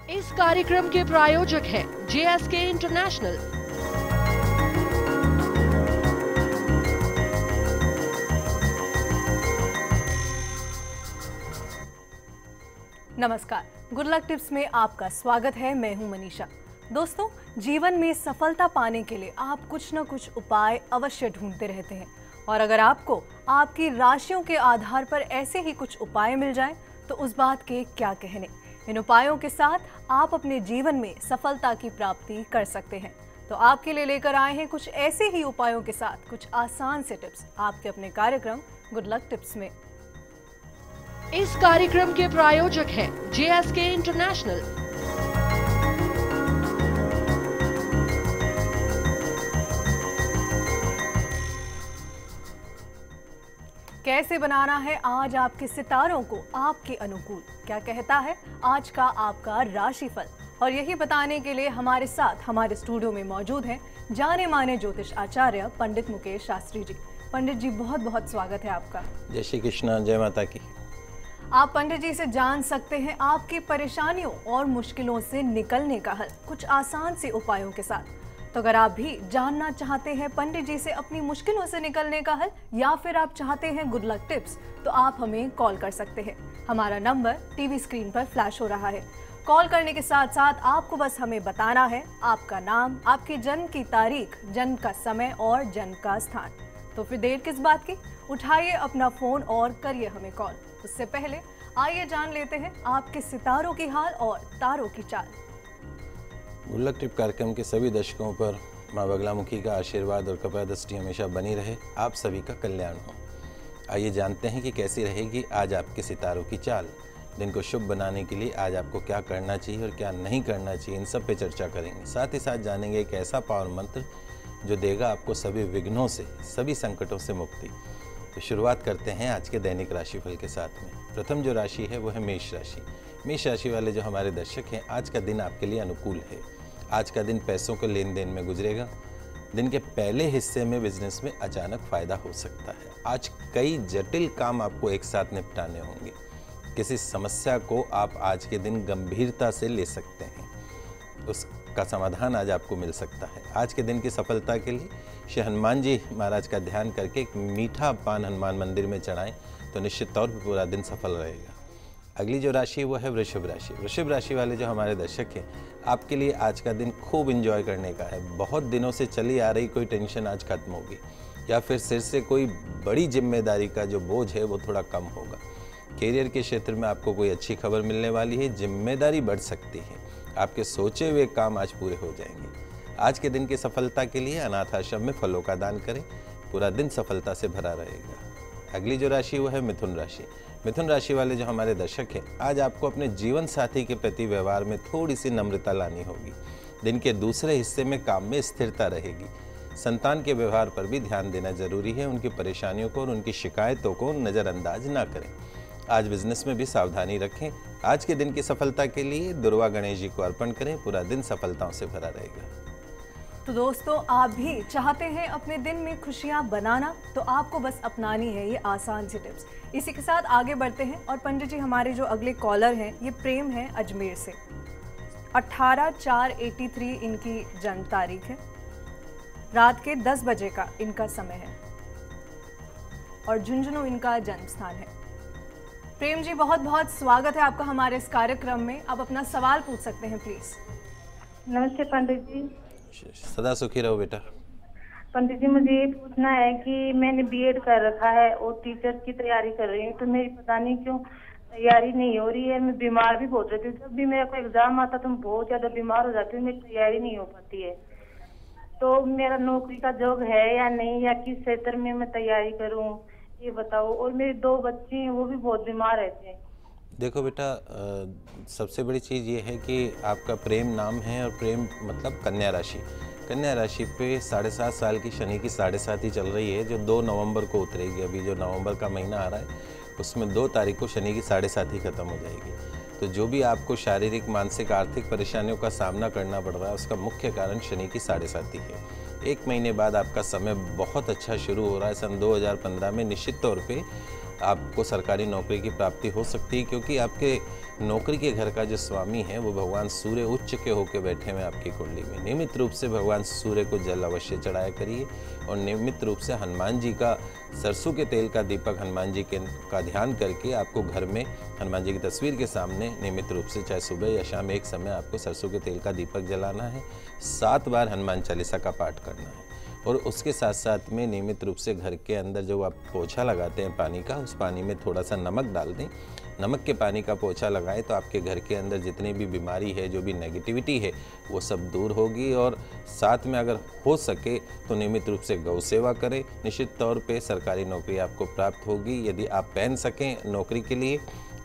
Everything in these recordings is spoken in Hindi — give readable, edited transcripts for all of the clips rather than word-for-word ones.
इस कार्यक्रम के प्रायोजक हैं JSK इंटरनेशनल। नमस्कार, गुड लक टिप्स में आपका स्वागत है। मैं हूं मनीषा। दोस्तों, जीवन में सफलता पाने के लिए आप कुछ न कुछ उपाय अवश्य ढूंढते रहते हैं और अगर आपको आपकी राशियों के आधार पर ऐसे ही कुछ उपाय मिल जाएं, तो उस बात के क्या कहने। इन उपायों के साथ आप अपने जीवन में सफलता की प्राप्ति कर सकते हैं। तो आपके लिए लेकर आए हैं कुछ ऐसे ही उपायों के साथ कुछ आसान से टिप्स आपके अपने कार्यक्रम गुड लक टिप्स में। इस कार्यक्रम के प्रायोजक हैं JSK इंटरनेशनल। कैसे बनाना है आज आपके सितारों को आपके अनुकूल, क्या कहता है आज का आपका राशिफल, और यही बताने के लिए हमारे साथ हमारे स्टूडियो में मौजूद हैं जाने माने ज्योतिष आचार्य पंडित मुकेश शास्त्री जी। पंडित जी, बहुत बहुत स्वागत है आपका। जय श्री कृष्ण, जय माता की। आप पंडित जी से जान सकते हैं आपकी परेशानियों और मुश्किलों से निकलने का हल कुछ आसान से उपायों के साथ। तो अगर आप भी जानना चाहते हैं पंडित जी से अपनी मुश्किलों से निकलने का हल, या फिर आप चाहते हैं गुड लक टिप्स, तो आप हमें कॉल कर सकते हैं। हमारा नंबर टीवी स्क्रीन पर फ्लैश हो रहा है। कॉल करने के साथ साथ आपको बस हमें बताना है आपका नाम, आपकी जन्म की तारीख, जन्म का समय और जन्म का स्थान। तो फिर देर किस बात की, उठाइए अपना फोन और करिए हमें कॉल। उससे पहले आइए जान लेते हैं आपके सितारों की हाल और तारों की चाल। गुड लक टिप कार्यक्रम के सभी दर्शकों पर माँ बगलामुखी का आशीर्वाद और कृपा दृष्टि हमेशा बनी रहे, आप सभी का कल्याण हो। आइए जानते हैं कि कैसी रहेगी आज आपके सितारों की चाल। दिन को शुभ बनाने के लिए आज आपको क्या करना चाहिए और क्या नहीं करना चाहिए, इन सब पे चर्चा करेंगे। साथ ही साथ जानेंगे एक ऐसा पावर मंत्र जो देगा आपको सभी विघ्नों से, सभी संकटों से मुक्ति। तो शुरुआत करते हैं आज के दैनिक राशिफल के साथ में। प्रथम जो राशि है वो है मेष राशि। मेष राशि वाले जो हमारे दर्शक हैं, आज का दिन आपके लिए अनुकूल है। आज का दिन पैसों के लेन देन में गुजरेगा। दिन के पहले हिस्से में बिजनेस में अचानक फायदा हो सकता है। आज कई जटिल काम आपको एक साथ निपटाने होंगे। किसी समस्या को आप आज के दिन गंभीरता से ले सकते हैं, उसका समाधान आज आपको मिल सकता है। आज के दिन की सफलता के लिए श्री हनुमान जी महाराज का ध्यान करके एक मीठा पान हनुमान मंदिर में चढ़ाएं तो निश्चित तौर पर पूरा दिन सफल रहेगा। अगली जो राशि है वो है वृषभ राशि। वृषभ राशि वाले जो हमारे दर्शक हैं, आपके लिए आज का दिन खूब एंजॉय करने का है। बहुत दिनों से चली आ रही कोई टेंशन आज खत्म होगी, या फिर सिर से कोई बड़ी जिम्मेदारी का जो बोझ है वो थोड़ा कम होगा। कैरियर के क्षेत्र में आपको कोई अच्छी खबर मिलने वाली है, जिम्मेदारी बढ़ सकती है, आपके सोचे हुए काम आज पूरे हो जाएंगे। आज के दिन की सफलता के लिए अनाथ आश्रम में फलों का दान करें, पूरा दिन सफलता से भरा रहेगा। अगली जो राशि वो है मिथुन राशि। मिथुन राशि वाले जो हमारे दर्शक हैं, आज आपको अपने जीवन साथी के प्रति व्यवहार में थोड़ी सी नम्रता लानी होगी। दिन के दूसरे हिस्से में काम में स्थिरता रहेगी। संतान के व्यवहार पर भी ध्यान देना जरूरी है। उनकी परेशानियों को और उनकी शिकायतों को नज़रअंदाज ना करें। आज बिजनेस में भी सावधानी रखें। आज के दिन की सफलता के लिए दुर्वा गणेश जी को अर्पण करें, पूरा दिन सफलताओं से भरा रहेगा। तो दोस्तों, आप भी चाहते हैं अपने दिन में खुशियां बनाना, तो आपको बस अपनानी है ये आसान सी टिप्स। इसी के साथ आगे बढ़ते हैं और पंडित जी, हमारे जो अगले कॉलर हैं ये प्रेम है अजमेर से। 18/4/83 इनकी जन्म तारीख है। रात के 10 बजे का इनका समय है और झुंझुनू इनका जन्म स्थान है। प्रेम जी, बहुत बहुत स्वागत है आपका हमारे इस कार्यक्रम में। आप अपना सवाल पूछ सकते हैं प्लीज। नमस्ते पंडित जी। सदा सुखी रहो बेटा। पंडित जी, मुझे ये पूछना है कि मैंने बीएड कर रखा है और टीचर की तैयारी कर रही हूँ, तो मेरी पता नहीं क्यों तैयारी नहीं हो रही है। मैं बीमार भी बहुत रहती हूँ, जब भी मेरा कोई एग्जाम आता तो मैं बहुत ज्यादा बीमार हो जाती हूँ, मेरी तैयारी नहीं हो पाती है। तो मेरा नौकरी का जॉब है या नहीं, या किस क्षेत्र में मैं तैयारी करूँ, ये बताओ। और मेरे 2 बच्चे हैं, वो भी बहुत बीमार रहते हैं। देखो बेटा, सबसे बड़ी चीज़ ये है कि आपका प्रेम नाम है और प्रेम मतलब कन्या राशि। कन्या राशि पे 7.5 साल की शनि की 7.5 ही चल रही है, जो 2 नवंबर को उतरेगी। अभी जो नवंबर का महीना आ रहा है उसमें 2 तारीख को शनि की 7.5 ही खत्म हो जाएगी। तो जो भी आपको शारीरिक, मानसिक, आर्थिक परेशानियों का सामना करना पड़ रहा है, उसका मुख्य कारण शनि की 7.5 ही है। 1 महीने बाद आपका समय बहुत अच्छा शुरू हो रहा है। सन 2015 में निश्चित तौर पे आपको सरकारी नौकरी की प्राप्ति हो सकती है, क्योंकि आपके नौकरी के घर का जो स्वामी है वो भगवान सूर्य उच्च के होकर बैठे हुए आपकी कुंडली में। नियमित रूप से भगवान सूर्य को जल अवश्य चढ़ाया करिए और नियमित रूप से हनुमान जी का सरसों के तेल का दीपक हनुमान जी के का ध्यान करके आपको घर में हनुमान जी की तस्वीर के सामने नियमित रूप से चाहे सुबह या शाम एक समय आपको सरसों के तेल का दीपक जलाना है। 7 बार हनुमान चालीसा का पाठ करना है और उसके साथ साथ में नियमित रूप से घर के अंदर जो आप पोछा लगाते हैं पानी का, उस पानी में थोड़ा सा नमक डाल दें। नमक के पानी का पोछा लगाएं तो आपके घर के अंदर जितनी भी बीमारी है, जो भी नेगेटिविटी है, वो सब दूर होगी। और साथ में अगर हो सके तो नियमित रूप से गौ सेवा करें। निश्चित तौर पे सरकारी नौकरी आपको प्राप्त होगी। यदि आप पहन सकें नौकरी के लिए,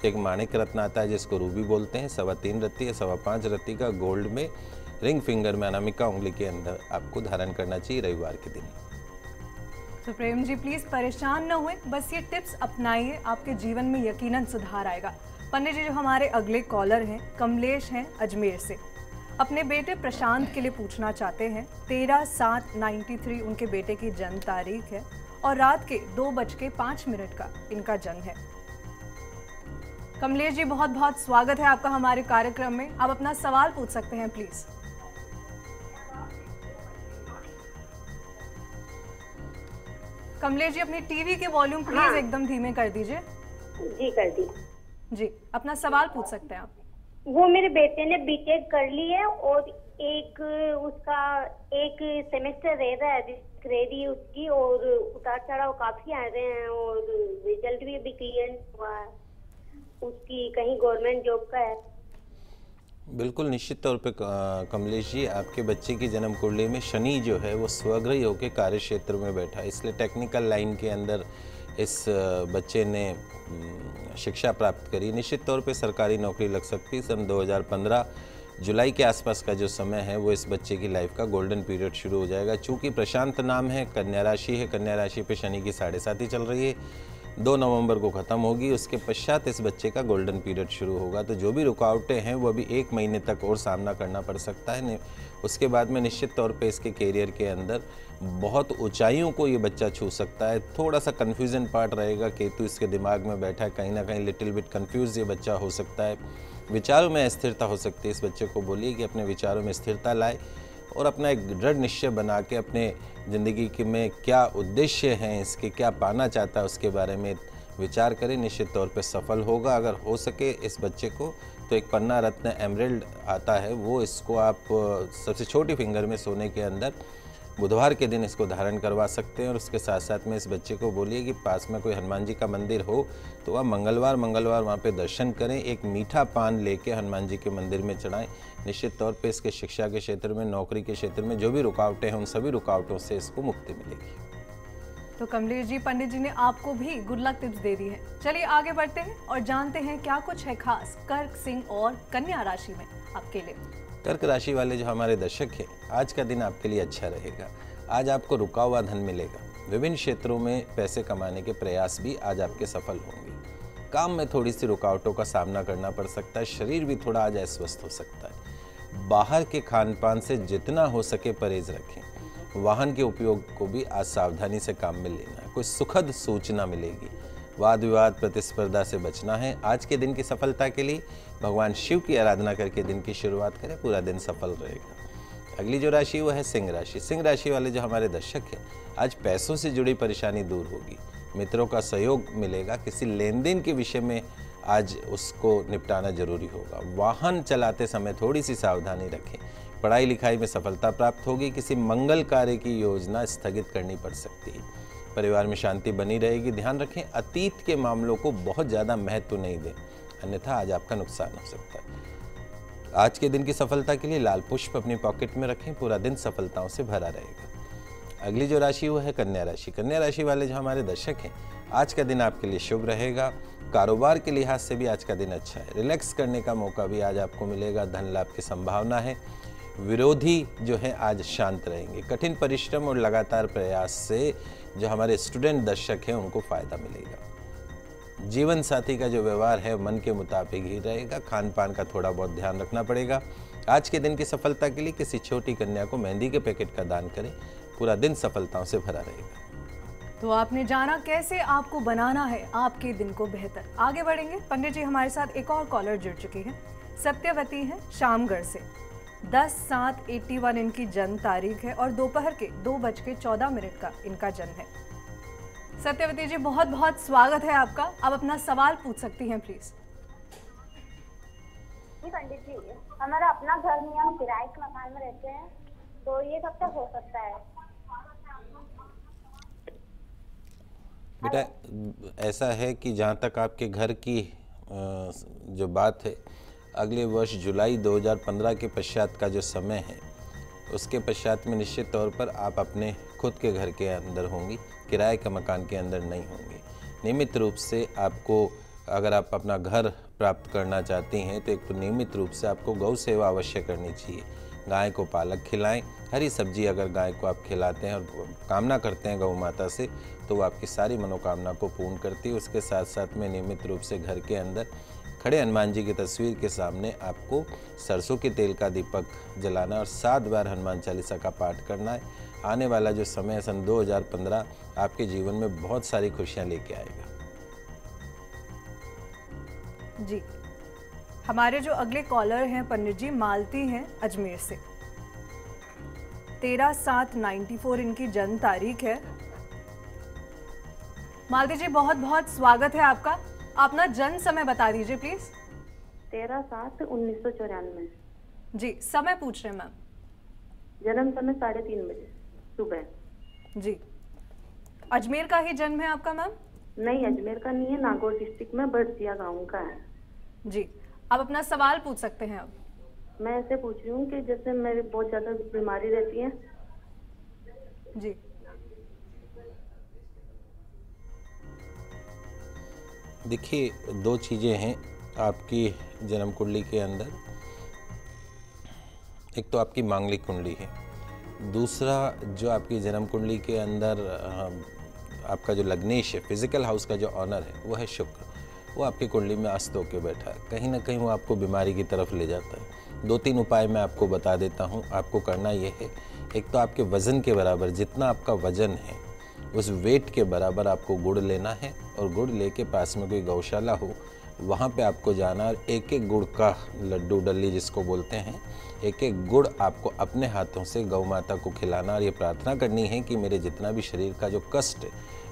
एक माणिक रत्न आता है जिसको रूबी बोलते हैं, 3.25 रत्ती या 5.25 रत्ती का गोल्ड में रिंग फिंगर में अनामिका उंगली के अंदर आपको धारण करना चाहिए रविवार के दिन। तो प्रेम जी प्लीज परेशान न हुए, बस ये टिप्स अपनाइए, आपके जीवन में यकीनन सुधार आएगा। पंडित जी, जो हमारे अगले कॉलर हैं कमलेश हैं अजमेर से, अपने बेटे प्रशांत के लिए पूछना चाहते हैं। 13/7/93 उनके बेटे की जन्म तारीख है और रात के 2:05 का इनका जन्म है। कमलेश जी, बहुत बहुत स्वागत है आपका हमारे कार्यक्रम में। आप अपना सवाल पूछ सकते हैं प्लीज। कमलेश जी, अपनी टीवी के वॉल्यूम प्लीज एकदम धीमे कर दीजिए। जी कर दी। जी, अपना सवाल पूछ सकते हैं आप। वो मेरे बेटे ने बीटेक कर ली है और उसका एक सेमेस्टर रह रहा है, ग्रेडी उसकी, और उतार चढ़ाव काफी आ रहे हैं और रिजल्ट भी अभी क्लियर हुआ है। उसकी कहीं गवर्नमेंट जॉब का है। बिल्कुल निश्चित तौर पे कमलेश जी, आपके बच्चे की जन्म कुंडली में शनि जो है वो स्वग्रही होकर कार्य क्षेत्र में बैठा है, इसलिए टेक्निकल लाइन के अंदर इस बच्चे ने शिक्षा प्राप्त करी। निश्चित तौर पे सरकारी नौकरी लग सकती है। सन 2015 जुलाई के आसपास का जो समय है वो इस बच्चे की लाइफ का गोल्डन पीरियड शुरू हो जाएगा। चूँकि प्रशांत नाम है, कन्या राशि है, कन्या राशि पे शनि की 7.5 चल रही है, 2 नवंबर को ख़त्म होगी। उसके पश्चात इस बच्चे का गोल्डन पीरियड शुरू होगा। तो जो भी रुकावटें हैं वो अभी 1 महीने तक और सामना करना पड़ सकता है। उसके बाद में निश्चित तौर पे इसके कैरियर के अंदर बहुत ऊंचाइयों को ये बच्चा छू सकता है। थोड़ा सा कन्फ्यूजन पार्ट रहेगा, केतु इसके दिमाग में बैठा है, कहीं ना कहीं लिटिल बिट कन्फ्यूज ये बच्चा हो सकता है। विचारों में अस्थिरता हो सकती है। इस बच्चे को बोलिए कि अपने विचारों में स्थिरता लाए और अपना एक दृढ़ निश्चय बना के अपने ज़िंदगी में क्या उद्देश्य हैं, इसके क्या पाना चाहता है, उसके बारे में विचार करें। निश्चित तौर पे सफल होगा। अगर हो सके इस बच्चे को तो एक पन्ना रत्न एमरल्ड आता है, वो इसको आप सबसे छोटी फिंगर में सोने के अंदर बुधवार के दिन इसको धारण करवा सकते हैं। और उसके साथ साथ में इस बच्चे को बोलिए कि पास में कोई हनुमान जी का मंदिर हो तो वह मंगलवार वहाँ पे दर्शन करें। एक मीठा पान लेके हनुमान जी के मंदिर में चढ़ाएं। निश्चित तौर पे इसके शिक्षा के क्षेत्र में, नौकरी के क्षेत्र में जो भी रुकावटें हैं उन सभी रुकावटों से इसको मुक्ति मिलेगी। तो कमलेश जी, पंडित जी ने आपको भी गुड लक टिप्स दे दी है। चलिए आगे बढ़ते हैं और जानते हैं क्या कुछ है खास कर्क, सिंह और कन्या राशि में आपके लिए। कर्क राशि वाले जो हमारे दर्शक हैं, आज का दिन आपके लिए अच्छा रहेगा। आज आपको रुका हुआ धन मिलेगा। विभिन्न क्षेत्रों में पैसे कमाने के प्रयास भी आज आपके सफल होंगे। काम में थोड़ी सी रुकावटों का सामना करना पड़ सकता है। शरीर भी थोड़ा आज अस्वस्थ हो सकता है। बाहर के खान पान से जितना हो सके परहेज रखें। वाहन के उपयोग को भी आज सावधानी से काम में लेना है। कोई सुखद सूचना मिलेगी। वाद विवाद प्रतिस्पर्धा से बचना है। आज के दिन की सफलता के लिए भगवान शिव की आराधना करके दिन की शुरुआत करें, पूरा दिन सफल रहेगा। अगली जो राशि वो है सिंह राशि। सिंह राशि वाले जो हमारे दर्शक हैं, आज पैसों से जुड़ी परेशानी दूर होगी। मित्रों का सहयोग मिलेगा। किसी लेन देन के विषय में आज उसको निपटाना जरूरी होगा। वाहन चलाते समय थोड़ी सी सावधानी रखें। पढ़ाई लिखाई में सफलता प्राप्त होगी। किसी मंगल कार्य की योजना स्थगित करनी पड़ सकती है। परिवार में शांति बनी रहेगी। ध्यान रखें, अतीत के मामलों को बहुत ज़्यादा महत्व नहीं दें, अन्यथा आज आपका नुकसान हो सकता है। आज के दिन की सफलता के लिए लाल पुष्प अपनी पॉकेट में रखें। पूरा दिन सफलताओं से भरा रहेगा। अगली जो राशि वो है कन्या राशि। कन्या राशि वाले जो हमारे दर्शक हैं, आज का दिन आपके लिए शुभ रहेगा। कारोबार के लिहाज से भी आज का दिन अच्छा है। रिलैक्स करने का मौका भी आज आपको मिलेगा। धन लाभ की संभावना है। विरोधी जो है आज शांत रहेंगे। कठिन परिश्रम और लगातार प्रयास से जो हमारे स्टूडेंट दर्शक हैं उनको फायदा मिलेगा। जीवन साथी का जो व्यवहार है मन के मुताबिक ही रहेगा। खान पान का थोड़ा बहुत ध्यान रखना पड़ेगा। आज के दिन की सफलता के लिए किसी छोटी कन्या को मेहंदी के पैकेट का दान करें। पूरा दिन सफलताओं से भरा रहेगा। तो आपने जाना कैसे आपको बनाना है आपके दिन को बेहतर। आगे बढ़ेंगे। पंडित जी हमारे साथ एक और कॉलर जुड़ चुकी है, सत्यवती है शामगढ़ से। 10/7/81 इनकी जन्म तारीख है और दोपहर के 2:14 का इनका जन्म है। सत्यवती जी बहुत बहुत स्वागत है आपका। आप अपना सवाल पूछ सकती हैं प्लीज। जी पंडित जी, हमारा अपना घर नहीं, हम किराए के मकान में रहते हैं, तो ये कब तक हो सकता है? बेटा ऐसा है कि जहाँ तक आपके घर की जो बात है, अगले वर्ष जुलाई 2015 के पश्चात का जो समय है, उसके पश्चात में निश्चित तौर पर आप अपने खुद के घर के अंदर होंगी, किराए के मकान के अंदर नहीं होंगी। नियमित रूप से आपको, अगर आप अपना घर प्राप्त करना चाहती हैं तो एक तो नियमित रूप से आपको गौ सेवा अवश्य करनी चाहिए। गाय को पालक खिलाएं, हरी सब्जी अगर गाय को आप खिलाते हैं और कामना करते हैं गौ माता से, तो वो आपकी सारी मनोकामना को पूर्ण करती है। उसके साथ साथ में नियमित रूप से घर के अंदर खड़े हनुमान जी की तस्वीर के सामने आपको सरसों के तेल का दीपक जलाना और 7 बार हनुमान चालीसा का पाठ करना है। आने वाला जो समय है सन 2015 आपके जीवन में बहुत सारी खुशियाँ लेके आएगा। जी हमारे जो अगले कॉलर हैं पंडित जी, मालती हैं अजमेर से। 13/7/94 इनकी जन्म तारीख है। मालती जी बहुत बहुत स्वागत है आपका। अपना जन्म समय बता दीजिए प्लीज। 13/7/1994। जी समय पूछ रहे हैं मैम। जन्म समय 3:30 बजे सुबह। जी अजमेर का ही जन्म है आपका मैम? नहीं, अजमेर का नहीं है, नागौर डिस्ट्रिक्ट में बड़सिया गांव का है। जी आप अपना सवाल पूछ सकते हैं अब। मैं ऐसे पूछ रही हूँ कि जैसे मेरी बहुत ज्यादा बीमारी रहती है। जी देखिए, 2 चीज़ें हैं आपकी जन्म कुंडली के अंदर। एक तो आपकी मांगलिक कुंडली है, दूसरा जो आपकी जन्म कुंडली के अंदर आपका जो लग्नेश है, फिजिकल हाउस का जो ऑनर है, वो है शुक्र। वो आपकी कुंडली में अस्त होकर बैठा है, कहीं ना कहीं वो आपको बीमारी की तरफ ले जाता है। 2-3 उपाय मैं आपको बता देता हूँ। आपको करना ये है, एक तो आपके वज़न के बराबर, जितना आपका वज़न है उस वेट के बराबर आपको गुड़ लेना है, और गुड़ लेके पास में कोई गौशाला हो वहाँ पे आपको जाना और एक एक गुड़ का लड्डू, डल्ली जिसको बोलते हैं, एक एक गुड़ आपको अपने हाथों से गौ माता को खिलाना और ये प्रार्थना करनी है कि मेरे जितना भी शरीर का जो कष्ट है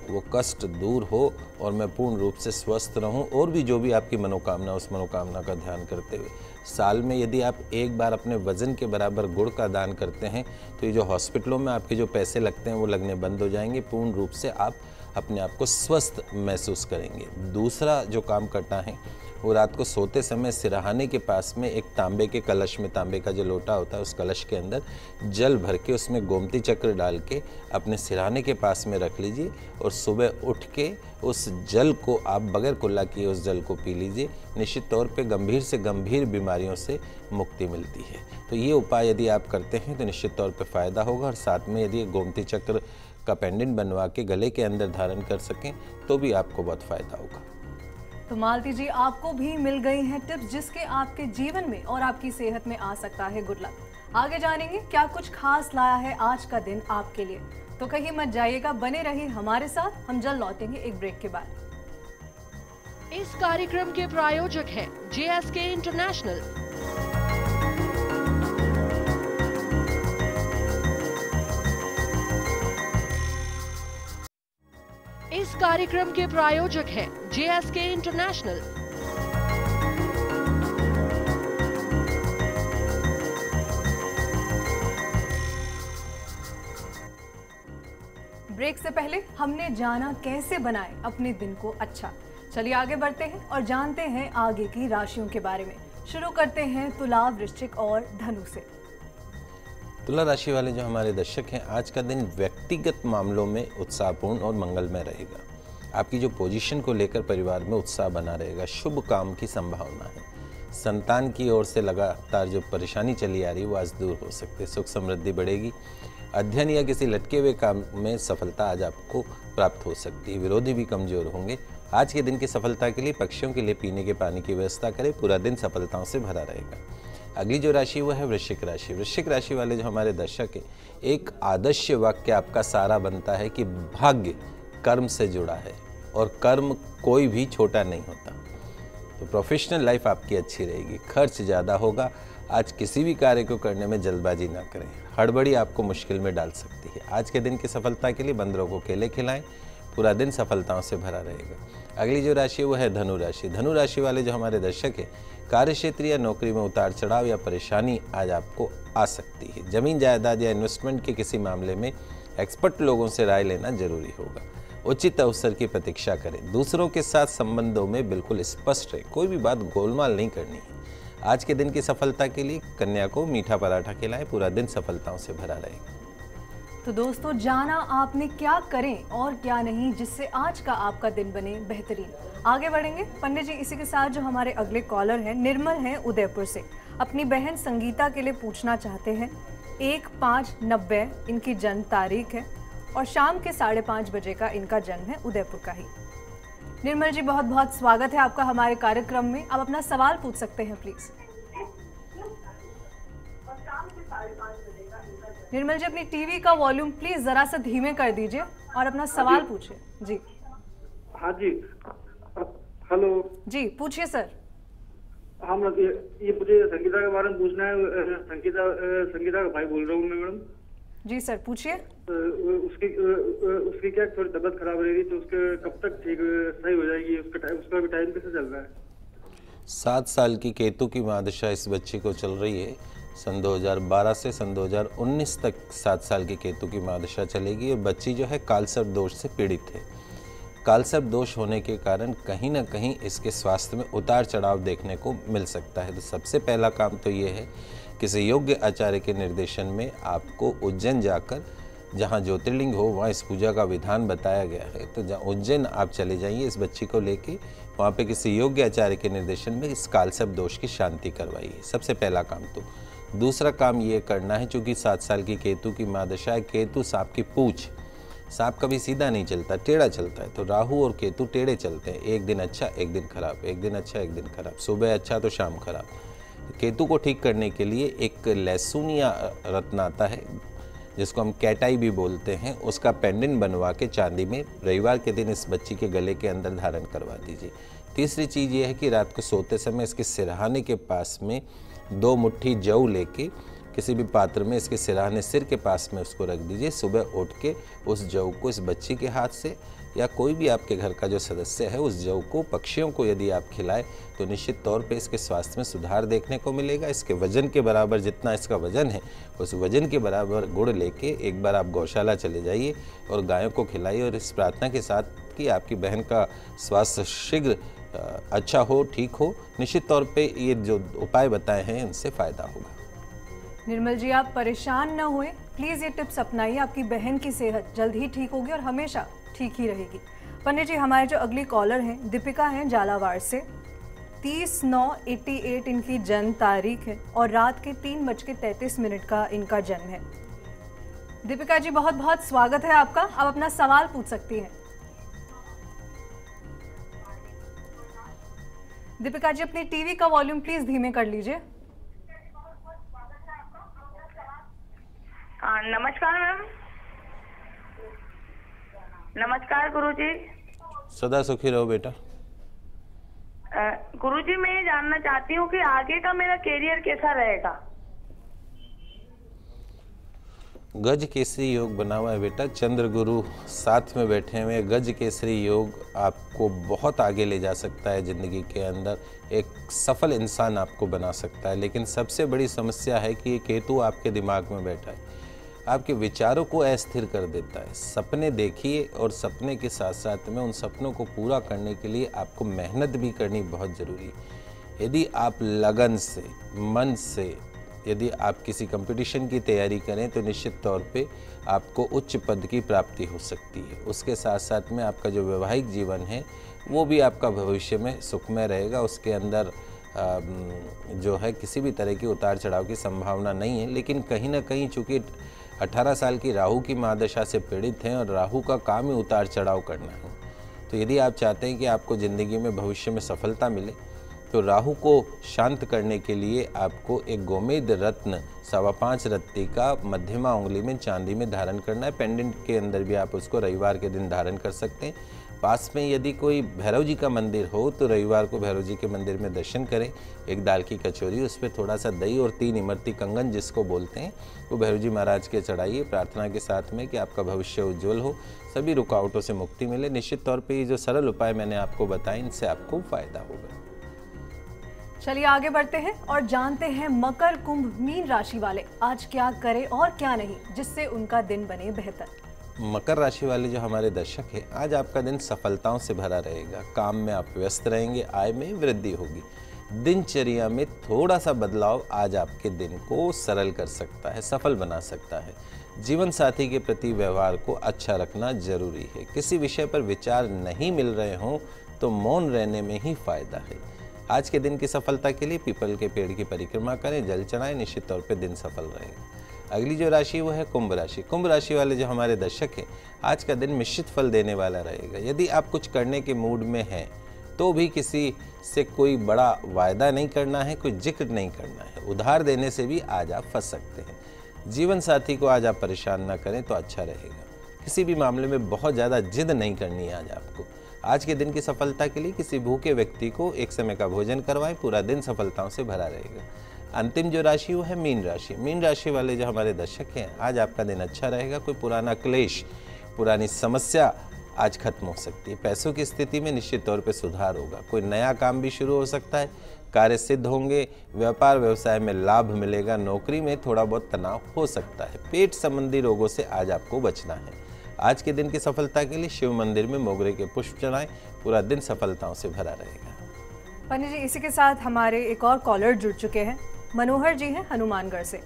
वो कष्ट दूर हो और मैं पूर्ण रूप से स्वस्थ रहूं। और भी जो भी आपकी मनोकामना, उस मनोकामना का ध्यान करते हुए साल में यदि आप एक बार अपने वज़न के बराबर गुड़ का दान करते हैं तो ये जो हॉस्पिटलों में आपके जो पैसे लगते हैं वो लगने बंद हो जाएंगे। पूर्ण रूप से आप अपने आप को स्वस्थ महसूस करेंगे। दूसरा जो काम करना है वो रात को सोते समय सिरहाने के पास में एक तांबे के कलश में, तांबे का जो लोटा होता है उस कलश के अंदर जल भर के उसमें गोमती चक्र डाल के अपने सिरहाने के पास में रख लीजिए और सुबह उठ के उस जल को आप बगैर कुल्ला किए उस जल को पी लीजिए। निश्चित तौर पे गंभीर से गंभीर बीमारियों से मुक्ति मिलती है। तो ये उपाय यदि आप करते हैं तो निश्चित तौर पे फ़ायदा होगा। और साथ में यदि गोमती चक्र का पेंडेंट बनवा के गले के अंदर धारण कर सकें तो भी आपको बहुत फ़ायदा होगा। तो मालती जी आपको भी मिल गई हैं टिप्स जिसके आपके जीवन में और आपकी सेहत में आ सकता है गुड लक। आगे जानेंगे क्या कुछ खास लाया है आज का दिन आपके लिए। तो कहीं मत जाइएगा, बने रहिए हमारे साथ। हम जल्द लौटेंगे एक ब्रेक के बाद। इस कार्यक्रम के प्रायोजक हैं JSK इंटरनेशनल। इस कार्यक्रम के प्रायोजक हैं JSK इंटरनेशनल। ब्रेक से पहले हमने जाना कैसे बनाए अपने दिन को अच्छा। चलिए आगे बढ़ते हैं और जानते हैं आगे की राशियों के बारे में। शुरू करते हैं तुला, वृश्चिक और धनु से। तुला राशि वाले जो हमारे दर्शक हैं, आज का दिन व्यक्तिगत मामलों में उत्साहपूर्ण और मंगलमय रहेगा। आपकी जो पोजीशन को लेकर परिवार में उत्साह बना रहेगा। शुभ काम की संभावना है। संतान की ओर से लगातार जो परेशानी चली आ रही है वो आज दूर हो सकती है। सुख समृद्धि बढ़ेगी। अध्ययन या किसी लटके हुए काम में सफलता आज आपको प्राप्त हो सकती है। विरोधी भी कमजोर होंगे। आज के दिन की सफलता के लिए पक्षियों के लिए पीने के पानी की व्यवस्था करें। पूरा दिन सफलताओं से भरा रहेगा। अगली जो राशि वो है वृश्चिक राशि। वृश्चिक राशि वाले जो हमारे दर्शक हैं, एक आदर्श वाक्य आपका सारा बनता है कि भाग्य कर्म से जुड़ा है और कर्म कोई भी छोटा नहीं होता। तो प्रोफेशनल लाइफ आपकी अच्छी रहेगी, खर्च ज़्यादा होगा। आज किसी भी कार्य को करने में जल्दबाजी ना करें, हड़बड़ी आपको मुश्किल में डाल सकती है। आज के दिन की सफलता के लिए बंदरों को केले खिलाएं, पूरा दिन सफलताओं से भरा रहेगा। अगली जो राशि है वो है धनु राशि। धनु राशि वाले जो हमारे दर्शक हैं, कार्यक्षेत्र या नौकरी में उतार चढ़ाव या परेशानी आज आपको आ सकती है। जमीन जायदाद या इन्वेस्टमेंट के किसी मामले में एक्सपर्ट लोगों से राय लेना जरूरी होगा। उचित अवसर की प्रतीक्षा करें। दूसरों के साथ संबंधों में बिल्कुल स्पष्ट रहे, कोई भी बात गोलमाल नहीं करनी है। आज के दिन की सफलता के लिए कन्या को मीठा पराठा खिलाएं, पूरा दिन सफलताओं से भरा रहेगा। तो दोस्तों, जाना आपने क्या करें और क्या नहीं जिससे आज का आपका दिन बने बेहतरीन। आगे बढ़ेंगे पंडित जी, इसी के साथ जो हमारे अगले कॉलर हैं निर्मल हैं उदयपुर से, अपनी बहन संगीता के लिए पूछना चाहते हैं। 1/5/90 इनकी जन्म तारीख है और शाम के 5:30 बजे का इनका जन्म है, उदयपुर का ही। निर्मल जी, बहुत बहुत स्वागत है आपका हमारे कार्यक्रम में। आप अपना सवाल पूछ सकते हैं प्लीज। निर्मल जी, अपनी टीवी का वॉल्यूम प्लीज जरा सा धीमे कर दीजिए और अपना सवाल पूछिए जी। हाँ जी, हेलो जी, पूछिए सर। हाँ मतलब ये मुझे संगीता के बारे में पूछना है। संगीता का भाई बोल रहा हूँ मैं मैडम। जी सर, पूछिए। उसकी क्या थोड़ी तबीयत खराब रहेगी, तो उसके कब तक ठीक सही हो जाएगी? उसका भी टाइम कैसे चल रहा है? 7 साल की केतु की महादशा इस बच्ची को चल रही है। सन 2012 से सन 2019 तक 7 साल की केतु की महादशा चलेगी और बच्ची जो है कालसर्प दोष से पीड़ित है। कालसर्प दोष होने के कारण कहीं ना कहीं इसके स्वास्थ्य में उतार चढ़ाव देखने को मिल सकता है। तो सबसे पहला काम तो ये है, किसी योग्य आचार्य के निर्देशन में आपको उज्जैन जाकर, जहाँ ज्योतिर्लिंग हो वहाँ इस पूजा का विधान बताया गया है, तो जहाँ उज्जैन आप चले जाइए इस बच्ची को लेके, वहाँ पे किसी योग्य आचार्य के निर्देशन में इस कालसर्प दोष की शांति करवाइए। सबसे पहला काम तो। दूसरा काम ये करना है, चूँकि 7 साल की केतु की महादशा है, केतु सांप की पूँछ, सांप कभी सीधा नहीं चलता, टेढ़ा चलता है। तो राहु और केतु टेढ़े चलते हैं, एक दिन अच्छा एक दिन खराब, एक दिन अच्छा एक दिन खराब, सुबह अच्छा तो शाम खराब। केतु को ठीक करने के लिए एक लहसुन या रत्न आता है जिसको हम कैटाई भी बोलते हैं, उसका पेंडेंट बनवा के चांदी में रविवार के दिन इस बच्ची के गले के अंदर धारण करवा दीजिए। तीसरी चीज़ ये है कि रात को सोते समय इसके सिरहाने के पास में 2 मुट्ठी जौ लेके किसी भी पात्र में इसके सिरहाने सिर के पास में उसको रख दीजिए। सुबह उठ के उस जौ को इस बच्ची के हाथ से या कोई भी आपके घर का जो सदस्य है उस जौ को पक्षियों को यदि आप खिलाएं तो निश्चित तौर पे इसके स्वास्थ्य में सुधार देखने को मिलेगा। इसके वजन के बराबर जितना इसका वजन है उस वजन के बराबर गुड़ लेके एक बार आप गौशाला चले जाइए और गायों को खिलाइए, और इस प्रार्थना के साथ कि आपकी बहन का स्वास्थ्य शीघ्र अच्छा हो, ठीक हो। निश्चित तौर पे ये जो उपाय बताए हैं इनसे फ़ायदा होगा। निर्मल जी, आप परेशान न हुए, प्लीज़ ये टिप्स अपनाइए, आपकी बहन की सेहत जल्द ही ठीक होगी और हमेशा ठीक ही रहेगी। पंडित जी, हमारे जो अगली कॉलर हैं दीपिका हैं झालावाड़ से, 30/9/88 इनकी जन्म तारीख है और रात के 3:33 का इनका जन्म है। दीपिका जी, बहुत बहुत स्वागत है आपका। आप अपना सवाल पूछ सकती हैं। दीपिका जी, अपनी टीवी का वॉल्यूम प्लीज धीमे कर लीजिए। नमस्कार मैम। नमस्कार गुरुजी। सदा सुखी रहो बेटा। गुरुजी, मैं ये जानना चाहती हूँ कि आगे का मेरा कैरियर कैसा रहेगा। गज केसरी योग बना हुआ है बेटा, चंद्र गुरु साथ में बैठे हुए। गज केसरी योग आपको बहुत आगे ले जा सकता है, ज़िंदगी के अंदर एक सफल इंसान आपको बना सकता है। लेकिन सबसे बड़ी समस्या है कि ये केतु आपके दिमाग में बैठा है, आपके विचारों को अस्थिर कर देता है। सपने देखिए और सपने के साथ साथ में उन सपनों को पूरा करने के लिए आपको मेहनत भी करनी बहुत ज़रूरी है। यदि आप लगन से, मन से यदि आप किसी कंपटीशन की तैयारी करें तो निश्चित तौर पे आपको उच्च पद की प्राप्ति हो सकती है। उसके साथ साथ में आपका जो वैवाहिक जीवन है वो भी आपका भविष्य में सुखमय रहेगा। उसके अंदर जो है किसी भी तरह की उतार चढ़ाव की संभावना नहीं है। लेकिन कहीं ना कहीं चूँकि 18 साल की राहु की महादशा से पीड़ित हैं और राहु का काम ही उतार चढ़ाव करना है, तो यदि आप चाहते हैं कि आपको ज़िंदगी में भविष्य में सफलता मिले तो राहु को शांत करने के लिए आपको एक गोमेद रत्न 5.25 रत्ती का मध्यमा उंगली में चांदी में धारण करना है। पेंडेंट के अंदर भी आप उसको रविवार के दिन धारण कर सकते हैं। पास में यदि कोई भैरव जी का मंदिर हो तो रविवार को भैरव जी के मंदिर में दर्शन करें। एक दाल की कचौरी, उस पर थोड़ा सा दही और 3 इमरती कंगन जिसको बोलते हैं वो भैरव जी महाराज के चढ़ाइए, प्रार्थना के साथ में कि आपका भविष्य उज्जवल हो, सभी रुकावटों से मुक्ति मिले। निश्चित तौर पे ये जो सरल उपाय मैंने आपको बताए इनसे आपको फायदा होगा। चलिए आगे बढ़ते हैं और जानते हैं मकर, कुंभ, मीन राशि वाले आज क्या करें और क्या नहीं जिससे उनका दिन बने बेहतर। मकर राशि वाले जो हमारे दर्शक हैं, आज आपका दिन सफलताओं से भरा रहेगा। काम में आप व्यस्त रहेंगे, आय में वृद्धि होगी। दिनचर्या में थोड़ा सा बदलाव आज आपके दिन को सरल कर सकता है, सफल बना सकता है। जीवन साथी के प्रति व्यवहार को अच्छा रखना जरूरी है। किसी विषय पर विचार नहीं मिल रहे हों तो मौन रहने में ही फायदा है। आज के दिन की सफलता के लिए पीपल के पेड़ की परिक्रमा करें, जल चढ़ाएं, निश्चित तौर पे दिन सफल रहेगा। अगली जो राशि वो है कुंभ राशि। कुंभ राशि वाले जो हमारे दर्शक हैं, आज का दिन मिश्रित फल देने वाला रहेगा। यदि आप कुछ करने के मूड में हैं तो भी किसी से कोई बड़ा वायदा नहीं करना है, कोई जिक्र नहीं करना है। उधार देने से भी आज आप फंस सकते हैं। जीवन साथी को आज आप परेशान ना करें तो अच्छा रहेगा। किसी भी मामले में बहुत ज़्यादा जिद नहीं करनी है आज आपको। आज के दिन की सफलता के लिए किसी भूखे व्यक्ति को एक समय का भोजन करवाएं, पूरा दिन सफलताओं से भरा रहेगा। अंतिम जो राशि वो है मीन राशि। मीन राशि वाले जो हमारे दर्शक हैं, आज आपका दिन अच्छा रहेगा। कोई पुराना क्लेश, पुरानी समस्या आज खत्म हो सकती है। पैसों की स्थिति में निश्चित तौर पे सुधार होगा। कोई नया काम भी शुरू हो सकता है, कार्य सिद्ध होंगे। व्यापार व्यवसाय में लाभ मिलेगा। नौकरी में थोड़ा बहुत तनाव हो सकता है। पेट संबंधी रोगों से आज आपको बचना है। आज के दिन की सफलता के लिए शिव मंदिर में मोगरे के पुष्प चढ़ाएं, पूरा दिन सफलताओं से भरा रहेगा। पंडित जी, इसी के साथ हमारे एक और कॉलर जुड़ चुके हैं। मनोहर जी हैं हनुमानगढ़ से।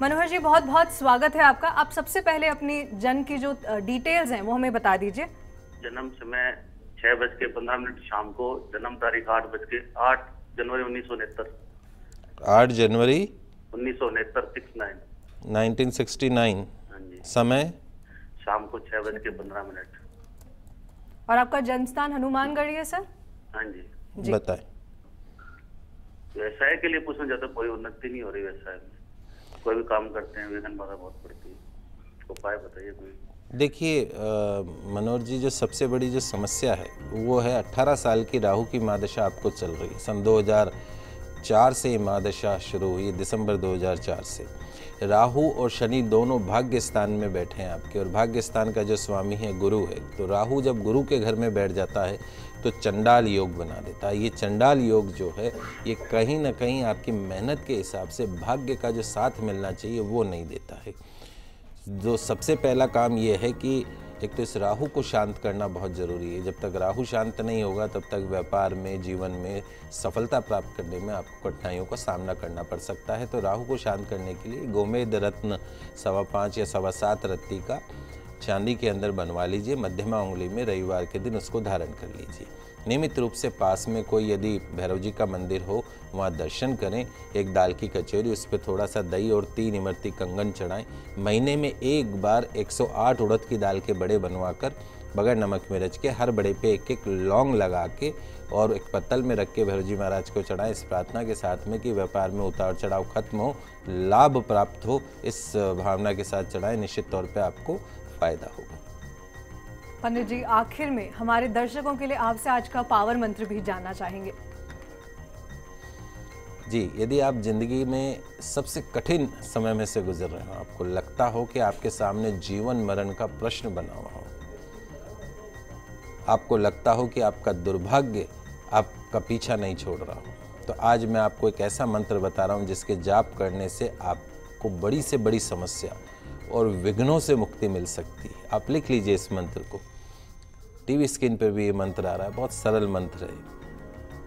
मनोहर जी, बहुत बहुत स्वागत है आपका। आप सबसे पहले अपनी जन्म की जो डिटेल्स हैं वो हमें बता दीजिए। जन्म समय 6:15 शाम को, जन्म तारीख 8 जनवरी 1969। 8 जनवरी 1969 1969। हाँ जी। समय शाम को 6:15। और आपका जन्म स्थान हनुमानगढ़ है सर? हाँ जी। बताएं। व्यवसाय के लिए पूछना चाहता, कोई उन्नति नहीं हो रही व्यवसाय में। कोई भी काम करते हैं वेतन बाधा बहुत पड़ती है, उपाय बताइए कोई। देखिए मनोहर जी, जो सबसे बड़ी जो समस्या है वो है 18 साल की राहु की महादशा आपको चल रही है। सन 2004 से महादशा शुरू हुई है, दिसंबर 2004 से। राहु और शनि दोनों भाग्य स्थान में बैठे हैं आपके, और भाग्य स्थान का जो स्वामी है गुरु है। तो राहु जब गुरु के घर में बैठ जाता है तो चंडाल योग बना देता है। ये चंडाल योग जो है ये कहीं ना कहीं आपकी मेहनत के हिसाब से भाग्य का जो साथ मिलना चाहिए वो नहीं देता है। जो सबसे पहला काम ये है कि एक तो इस राहु को शांत करना बहुत ज़रूरी है। जब तक राहु शांत नहीं होगा तब तक व्यापार में, जीवन में सफलता प्राप्त करने में आपको कठिनाइयों का सामना करना पड़ सकता है। तो राहु को शांत करने के लिए गोमेद रत्न 5.25 या 7.25 रत्ती का चांदी के अंदर बनवा लीजिए। मध्यमा उंगली में रविवार के दिन उसको धारण कर लीजिए। नियमित रूप से पास में कोई यदि भैरव जी का मंदिर हो वहाँ दर्शन करें। एक दाल की कचौरी, उस पर थोड़ा सा दही और 3 इमरती कंगन चढ़ाएं। महीने में एक बार 108 उड़द की दाल के बड़े बनवाकर बगैर नमक मिर्च के हर बड़े पे एक एक लौंग लगा के और एक पत्तल में रख के भैरव जी महाराज को चढ़ाएं, इस प्रार्थना के साथ में कि व्यापार में उतार चढ़ाव खत्म हो, लाभ प्राप्त हो। इस भावना के साथ चढ़ाएं, निश्चित तौर पर आपको फायदा होगा। पंडित जी, आखिर में हमारे दर्शकों के लिए आपसे आज का पावर मंत्र भी जानना चाहेंगे। जी, यदि आप जिंदगी में सबसे कठिन समय में से गुजर रहे हो, आपको लगता हो कि आपके सामने जीवन मरण का प्रश्न बना हुआ हो, आपको लगता हो कि आपका दुर्भाग्य आपका पीछा नहीं छोड़ रहा हो, तो आज मैं आपको एक ऐसा मंत्र बता रहा हूँ जिसके जाप करने से आपको बड़ी से बड़ी समस्या और विघ्नों से मुक्ति मिल सकती है। आप लिख लीजिए इस मंत्र को। टीवी स्क्रीन पर भी ये मंत्र आ रहा है, बहुत सरल मंत्र है,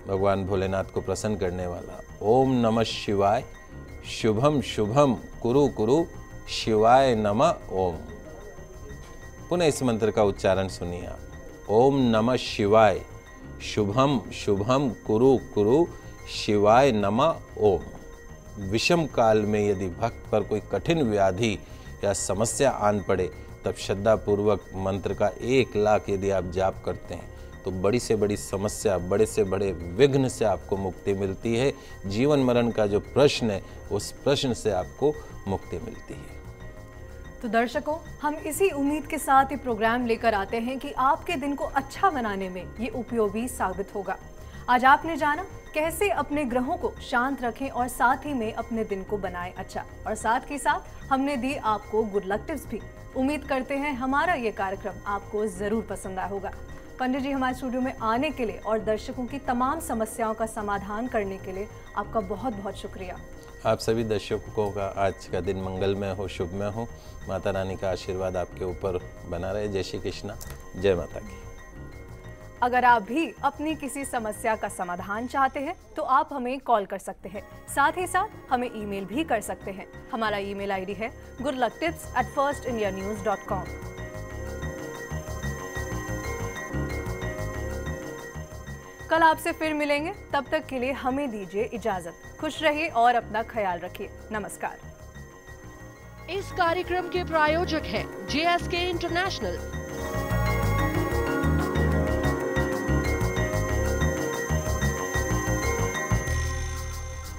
भगवान भोलेनाथ को प्रसन्न करने वाला। ओम नमः शिवाय, शुभम शुभम कुरु कुरु, शिवाय नमः ओम। पुनः इस मंत्र का उच्चारण सुनिए आप। ओम नमः शिवाय, शुभम शुभम कुरु कुरु, शिवाय नमः ओम। विषम काल में यदि भक्त पर कोई कठिन व्याधि या समस्या आन पड़े तब श्रद्धापूर्वक मंत्र का 1 लाख यदि आप जाप करते हैं तो बड़ी से बड़ी समस्या, बड़े से बड़े विघ्न से आपको मुक्ति मिलती है। जीवन मरण का जो प्रश्न है, उस प्रश्न से आपको मुक्ति मिलती है। तो दर्शकों, हम इसी उम्मीद के साथ ये प्रोग्राम लेकर आते हैं कि आपके दिन को अच्छा बनाने में ये उपयोगी साबित होगा। आज आपने जाना कैसे अपने ग्रहों को शांत रखें और साथ ही में अपने दिन को बनाएं अच्छा, और साथ ही साथ हमने दी आपको गुड लक टिप्स भी। उम्मीद करते हैं हमारा ये कार्यक्रम आपको जरूर पसंद आया होगा। पंडित जी, हमारे स्टूडियो में आने के लिए और दर्शकों की तमाम समस्याओं का समाधान करने के लिए आपका बहुत बहुत शुक्रिया। आप सभी दर्शकों का आज का दिन मंगलमय हो, शुभमय हो। माता रानी का आशीर्वाद आपके ऊपर बना रहे। जय श्री कृष्णा, जय माता की। अगर आप भी अपनी किसी समस्या का समाधान चाहते हैं तो आप हमें कॉल कर सकते हैं, साथ ही साथ हमें ईमेल भी कर सकते हैं। हमारा ईमेल आईडी है goodlucktips@firstindianews.com। कल आपसे फिर मिलेंगे, तब तक के लिए हमें दीजिए इजाजत। खुश रहिए और अपना ख्याल रखिए। नमस्कार। इस कार्यक्रम के प्रायोजक हैं JSK इंटरनेशनल,